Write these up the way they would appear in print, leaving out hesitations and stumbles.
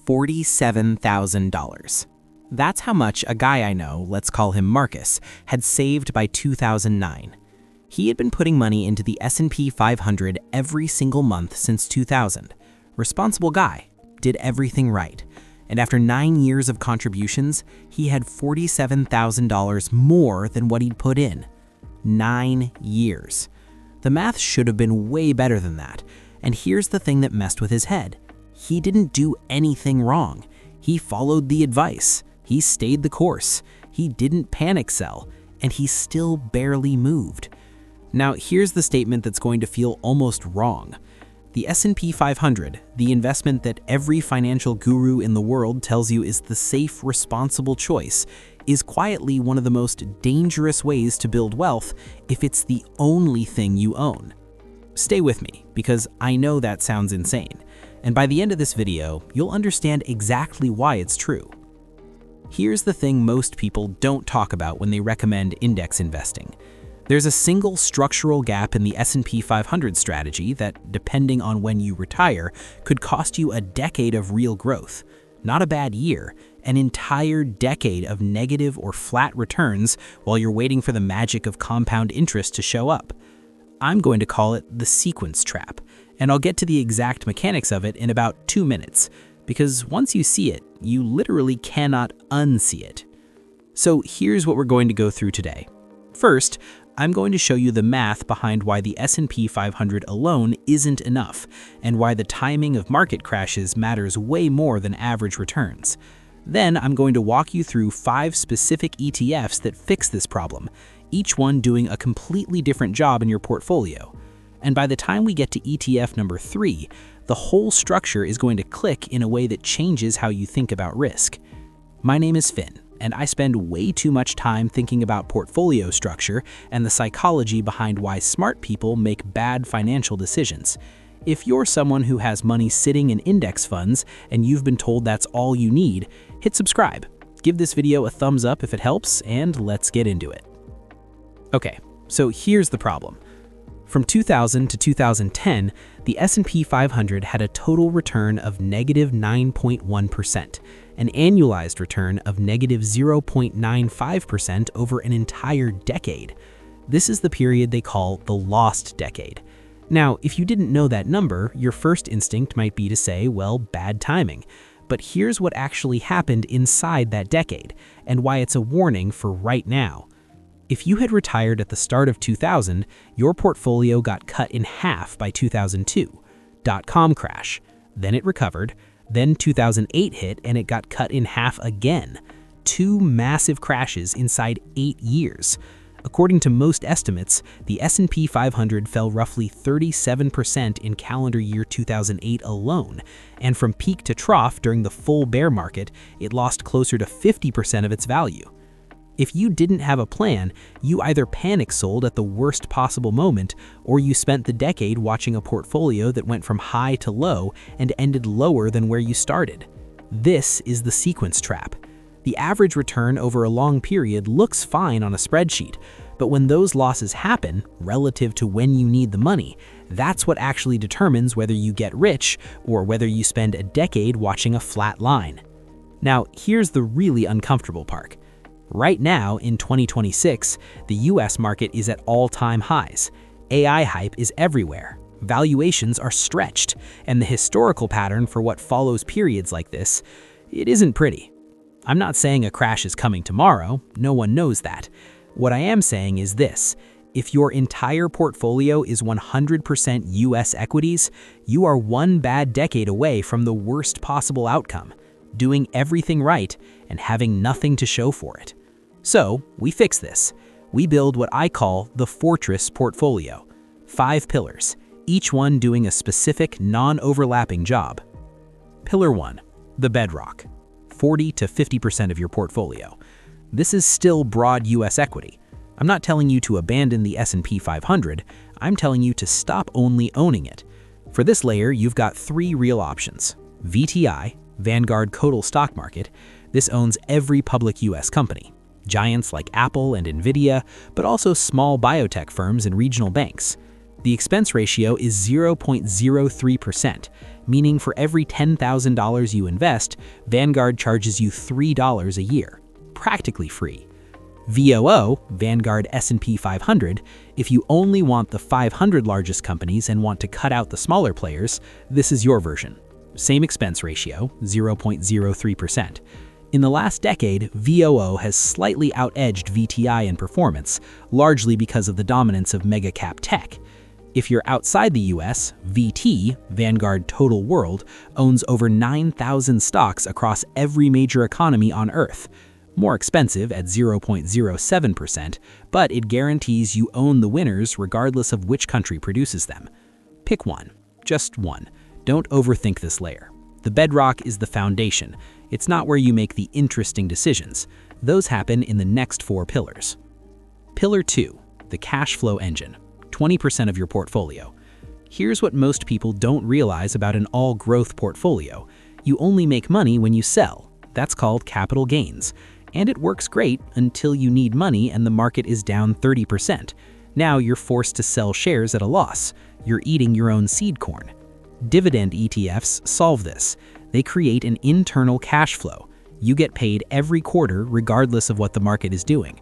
$47,000. That's how much a guy I know, let's call him Marcus, had saved by 2009. He had been putting money into the S&P 500 every single month since 2000. Responsible guy, did everything right. And after 9 years of contributions, he had $47,000 more than what he'd put in. 9 years. The math should have been way better than that. And here's the thing that messed with his head. He didn't do anything wrong. He followed the advice. He stayed the course. He didn't panic sell. And he still barely moved. Now, here's the statement that's going to feel almost wrong. The S&P 500, the investment that every financial guru in the world tells you is the safe, responsible choice, is quietly one of the most dangerous ways to build wealth if it's the only thing you own. Stay with me, because I know that sounds insane. And by the end of this video, you'll understand exactly why it's true. Here's the thing most people don't talk about when they recommend index investing. There's a single structural gap in the S&P 500 strategy that, depending on when you retire, could cost you a decade of real growth. Not a bad year, an entire decade of negative or flat returns while you're waiting for the magic of compound interest to show up. I'm going to call it the sequence trap, and I'll get to the exact mechanics of it in about 2 minutes, because once you see it, you literally cannot unsee it. So here's what we're going to go through today. First, I'm going to show you the math behind why the S&P 500 alone isn't enough, and why the timing of market crashes matters way more than average returns. Then I'm going to walk you through 5 specific ETFs that fix this problem, each one doing a completely different job in your portfolio. And by the time we get to ETF number 3, the whole structure is going to click in a way that changes how you think about risk. My name is Finn, and I spend way too much time thinking about portfolio structure and the psychology behind why smart people make bad financial decisions. If you're someone who has money sitting in index funds and you've been told that's all you need, hit subscribe. Give this video a thumbs up if it helps, and let's get into it. Okay, so here's the problem. From 2000 to 2010, the S&P 500 had a total return of negative 9.1%, an annualized return of negative 0.95% over an entire decade. This is the period they call the lost decade. Now, if you didn't know that number, your first instinct might be to say, well, bad timing. But here's what actually happened inside that decade, and why it's a warning for right now. If you had retired at the start of 2000, your portfolio got cut in half by 2002. .com crash. Then it recovered. Then 2008 hit and it got cut in half again. 2 massive crashes inside 8 years. According to most estimates, the S&P 500 fell roughly 37% in calendar year 2008 alone, and from peak to trough during the full bear market, it lost closer to 50% of its value. If you didn't have a plan, you either panic sold at the worst possible moment, or you spent the decade watching a portfolio that went from high to low and ended lower than where you started. This is the sequence trap. The average return over a long period looks fine on a spreadsheet, but when those losses happen, relative to when you need the money, that's what actually determines whether you get rich or whether you spend a decade watching a flat line. Now, here's the really uncomfortable part. Right now, in 2026, the US market is at all-time highs. AI hype is everywhere. Valuations are stretched, and the historical pattern for what follows periods like this, it isn't pretty. I'm not saying a crash is coming tomorrow, no one knows that. What I am saying is this: if your entire portfolio is 100% US equities, you are one bad decade away from the worst possible outcome, doing everything right and having nothing to show for it. So, we fix this. We build what I call the fortress portfolio. 5 pillars, each one doing a specific, non-overlapping job. Pillar 1, the bedrock. 40 to 50% of your portfolio. This is still broad US equity. I'm not telling you to abandon the S&P 500, I'm telling you to stop only owning it. For this layer, you've got 3 real options. VTI, Vanguard Total Stock Market. This owns every public US company. Giants like Apple and Nvidia, but also small biotech firms and regional banks. The expense ratio is 0.03%, meaning for every $10,000 you invest, Vanguard charges you $3 a year, practically free. VOO, Vanguard S&P 500, if you only want the 500 largest companies and want to cut out the smaller players, this is your version. Same expense ratio, 0.03%. In the last decade, VOO has slightly out-edged VTI in performance, largely because of the dominance of mega-cap tech. If you're outside the US, VT, Vanguard Total World, owns over 9,000 stocks across every major economy on Earth. More expensive at 0.07%, but it guarantees you own the winners regardless of which country produces them. Pick one, just one. Don't overthink this layer. The bedrock is the foundation. It's not where you make the interesting decisions. Those happen in the next 4 pillars. Pillar 2, the cash flow engine, 20% of your portfolio. Here's what most people don't realize about an all-growth portfolio. You only make money when you sell. That's called capital gains. And it works great until you need money and the market is down 30%. Now you're forced to sell shares at a loss. You're eating your own seed corn. Dividend ETFs solve this. They create an internal cash flow. You get paid every quarter regardless of what the market is doing.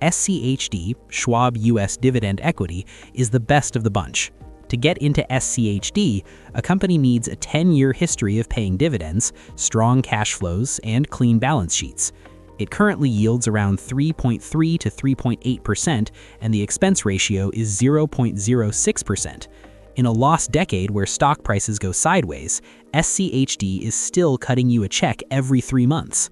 SCHD, Schwab US Dividend Equity, is the best of the bunch. To get into SCHD, a company needs a 10-year history of paying dividends, strong cash flows, and clean balance sheets. It currently yields around 3.3 to 3.8%, and the expense ratio is 0.06%. In a lost decade where stock prices go sideways, SCHD is still cutting you a check every 3 months.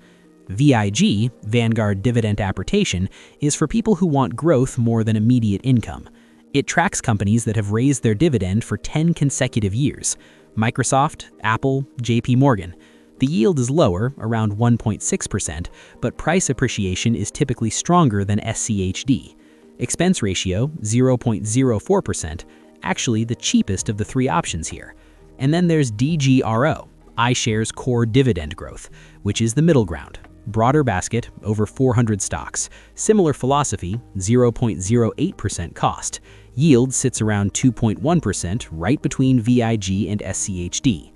VIG, Vanguard Dividend Appreciation, is for people who want growth more than immediate income. It tracks companies that have raised their dividend for 10 consecutive years. Microsoft, Apple, JP Morgan. The yield is lower, around 1.6%, but price appreciation is typically stronger than SCHD. Expense ratio, 0.04%, actually the cheapest of the 3 options here. And then there's DGRO, iShares Core Dividend Growth, which is the middle ground. Broader basket, over 400 stocks. Similar philosophy, 0.08% cost. Yield sits around 2.1%, right between VIG and SCHD.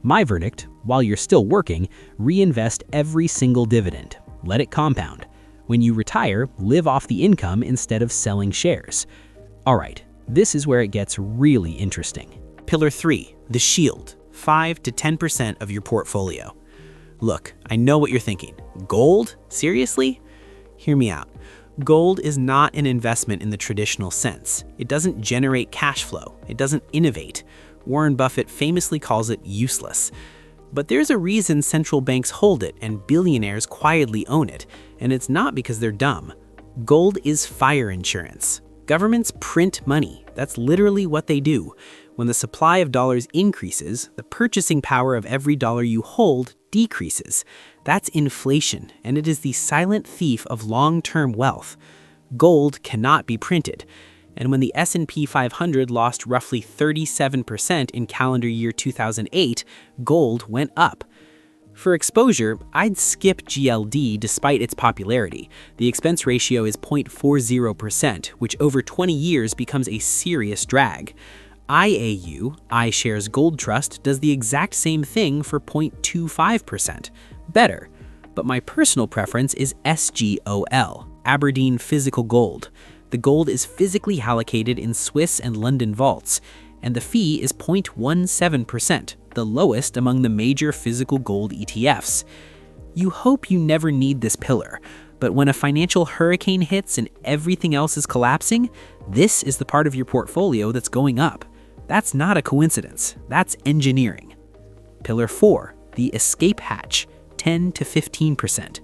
My verdict, while you're still working, reinvest every single dividend. Let it compound. When you retire, live off the income instead of selling shares. All right, this is where it gets really interesting. Pillar 3, the shield, 5 to 10% of your portfolio. Look, I know what you're thinking. Gold? Seriously? Hear me out. Gold is not an investment in the traditional sense. It doesn't generate cash flow. It doesn't innovate. Warren Buffett famously calls it useless. But there's a reason central banks hold it and billionaires quietly own it, and it's not because they're dumb. Gold is fire insurance. Governments print money. That's literally what they do. When the supply of dollars increases, the purchasing power of every dollar you hold decreases. That's inflation, and it is the silent thief of long-term wealth. Gold cannot be printed. And when the S&P 500 lost roughly 37% in calendar year 2008, gold went up. For exposure, I'd skip GLD despite its popularity. The expense ratio is 0.40%, which over 20 years becomes a serious drag. IAU, iShares Gold Trust, does the exact same thing for 0.25%. Better. But my personal preference is SGOL, Aberdeen Physical Gold. The gold is physically allocated in Swiss and London vaults, and the fee is 0.17%, the lowest among the major physical gold ETFs. You hope you never need this pillar, but when a financial hurricane hits and everything else is collapsing, this is the part of your portfolio that's going up. That's not a coincidence. That's engineering. Pillar 4, the escape hatch, 10 to 15%.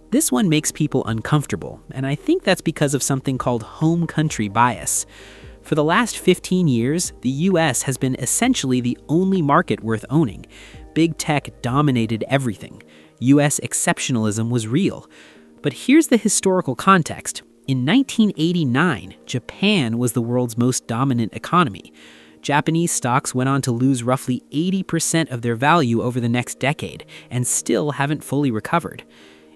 This one makes people uncomfortable, and I think that's because of something called home country bias. For the last 15 years, the US has been essentially the only market worth owning. Big tech dominated everything. US exceptionalism was real. But here's the historical context. In 1989, Japan was the world's most dominant economy. Japanese stocks went on to lose roughly 80% of their value over the next decade and still haven't fully recovered.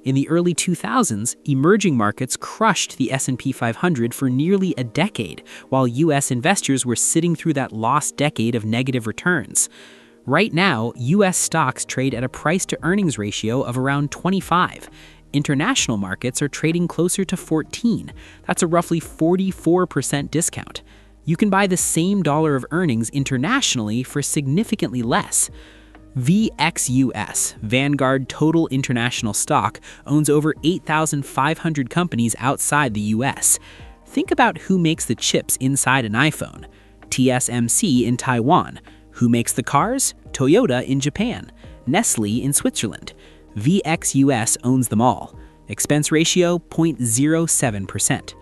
In the early 2000s, emerging markets crushed the S&P 500 for nearly a decade, while US investors were sitting through that lost decade of negative returns. Right now, US stocks trade at a price-to-earnings ratio of around 25. International markets are trading closer to 14. That's a roughly 44% discount. You can buy the same dollar of earnings internationally for significantly less. VXUS, Vanguard Total International Stock, owns over 8,500 companies outside the US. Think about who makes the chips inside an iPhone. TSMC in Taiwan. Who makes the cars? Toyota in Japan. Nestle in Switzerland. VXUS owns them all. Expense ratio 0.07%.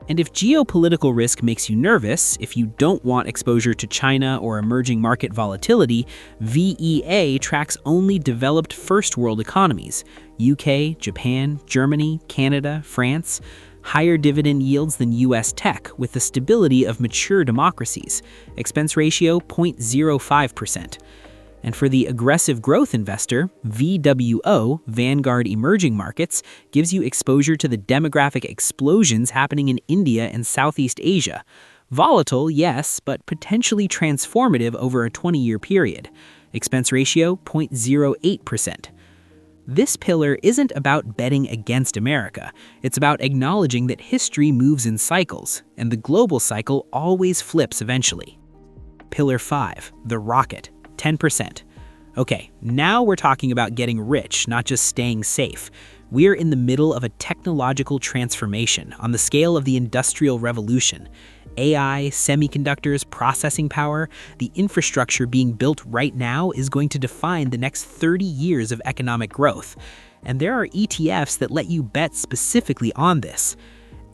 And if geopolitical risk makes you nervous, if you don't want exposure to China or emerging market volatility, VEA tracks only developed first world economies: UK, Japan, Germany, Canada, France. Higher dividend yields than US tech with the stability of mature democracies. Expense ratio 0.05%. And for the aggressive growth investor, VWO, Vanguard Emerging Markets, gives you exposure to the demographic explosions happening in India and Southeast Asia. Volatile, yes, but potentially transformative over a 20-year period. Expense ratio 0.08%. This pillar isn't about betting against America. It's about acknowledging that history moves in cycles, and the global cycle always flips eventually. Pillar 5, the rocket. 10%. Okay, now we're talking about getting rich, not just staying safe. We're in the middle of a technological transformation on the scale of the Industrial Revolution. AI, semiconductors, processing power, the infrastructure being built right now is going to define the next 30 years of economic growth. And there are ETFs that let you bet specifically on this.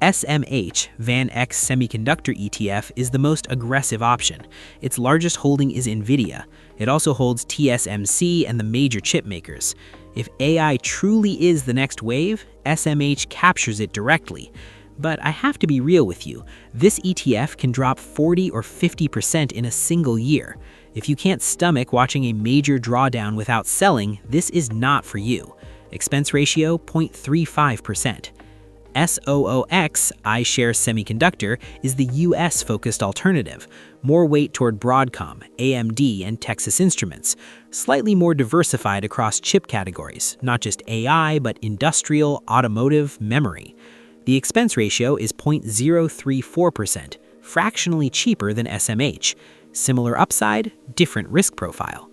SMH, VanEck Semiconductor ETF, is the most aggressive option. Its largest holding is NVIDIA. It also holds TSMC and the major chip makers. If AI truly is the next wave, SMH captures it directly. But I have to be real with you, this ETF can drop 40 or 50% in a single year. If you can't stomach watching a major drawdown without selling, this is not for you. Expense ratio 0.35%. SOXX, iShares Semiconductor, is the US-focused alternative. More weight toward Broadcom, AMD, and Texas Instruments. Slightly more diversified across chip categories, not just AI, but industrial, automotive, memory. The expense ratio is 0.034%, fractionally cheaper than SMH. Similar upside, different risk profile.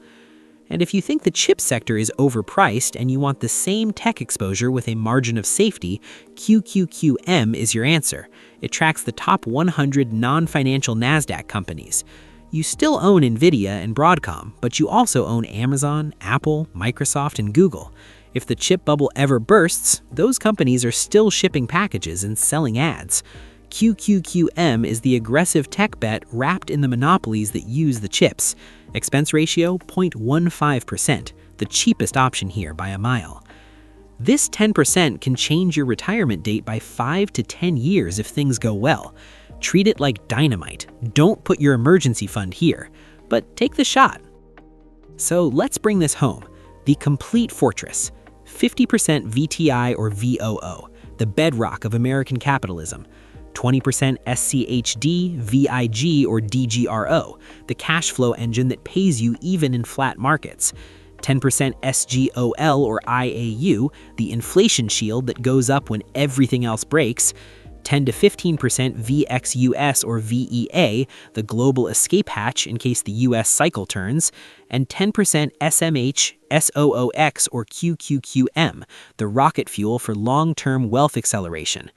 And if you think the chip sector is overpriced and you want the same tech exposure with a margin of safety, QQQM is your answer. It tracks the top 100 non-financial NASDAQ companies. You still own NVIDIA and Broadcom, but you also own Amazon, Apple, Microsoft, and Google. If the chip bubble ever bursts, those companies are still shipping packages and selling ads. QQQM is the aggressive tech bet wrapped in the monopolies that use the chips. Expense ratio 0.15%, the cheapest option here by a mile. This 10% can change your retirement date by 5 to 10 years if things go well. Treat it like dynamite. Don't put your emergency fund here, but take the shot. So let's bring this home. The complete fortress. 50% VTI or VOO, the bedrock of American capitalism. 20% SCHD, VIG, or DGRO, the cash flow engine that pays you even in flat markets. 10% SGOL or IAU, the inflation shield that goes up when everything else breaks. 10 to 15% VXUS or VEA, the global escape hatch in case the US cycle turns, and 10% SMH, SOXX or QQQM, the rocket fuel for long-term wealth acceleration.